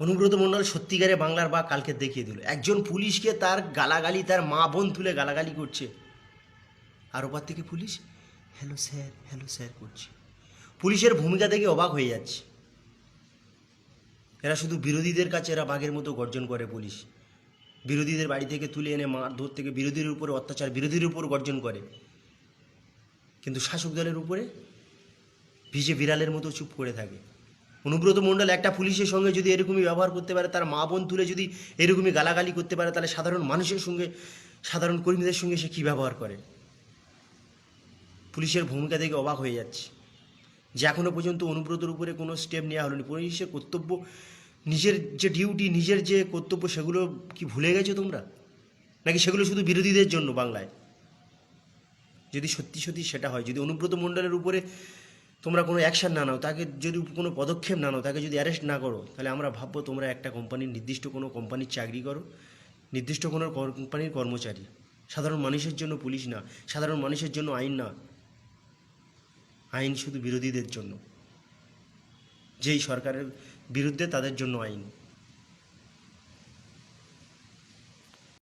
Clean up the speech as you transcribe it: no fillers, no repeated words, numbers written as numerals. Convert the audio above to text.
অনুব্রত মণ্ডল সত্যিকারে বাংলার বা কালকে দেখিয়ে দিল। একজন পুলিশকে তার গালাগালি, তার মা বোন তুলে গালাগালি করছে, আর ওপার থেকে পুলিশ হ্যালো স্যার করছে। পুলিশের ভূমিকা থেকে অবাক হয়ে যাচ্ছে। এরা শুধু বিরোধীদের কাছে এরা বাঘের মতো গর্জন করে। পুলিশ বিরোধীদের বাড়ি থেকে তুলে এনে মারধর থেকে বিরোধীর উপরে অত্যাচার, বিরোধীর উপর গর্জন করে, কিন্তু শাসক দলের উপরে ভিজে বিড়ালের মতো চুপ করে থাকে। অনুব্রত মণ্ডল একটা পুলিশের সঙ্গে যদি এরকমই ব্যবহার করতে পারে, তার মা বোন তুলে যদি এরকমই গালাগালি করতে পারে, তাহলে সাধারণ মানুষের সঙ্গে, সাধারণ কর্মীদের সঙ্গে সে কী ব্যবহার করে? পুলিশের ভূমিকা থেকে অবাক হয়ে যাচ্ছে যে এখনও পর্যন্ত অনুব্রতর উপরে কোনো স্টেপ নেওয়া হলো না। পুলিশের কর্তব্য, নিজের যে ডিউটি, নিজের যে কর্তব্য, সেগুলো কি ভুলে গেছো তোমরা? নাকি সেগুলো শুধু বিরোধীদের জন্য বাংলায়? যদি সত্যি সত্যি সেটা হয়, যদি অনুব্রত মণ্ডলের উপরে তোমরা কোনো অ্যাকশান না নাও, তাকে যদি কোনো পদক্ষেপ না নাও, তাকে যদি অ্যারেস্ট না করো, তাহলে আমরা ভাববো তোমরা একটা কোম্পানির, নির্দিষ্ট কোনো কোম্পানির চাকরি করো, নির্দিষ্ট কোনো কোম্পানির কর্মচারী। সাধারণ মানুষের জন্য পুলিশ না, সাধারণ মানুষের জন্য আইন না, আইন শুধু বিরোধীদের জন্য, যেই সরকারের বিরুদ্ধে তাদের জন্য আইন।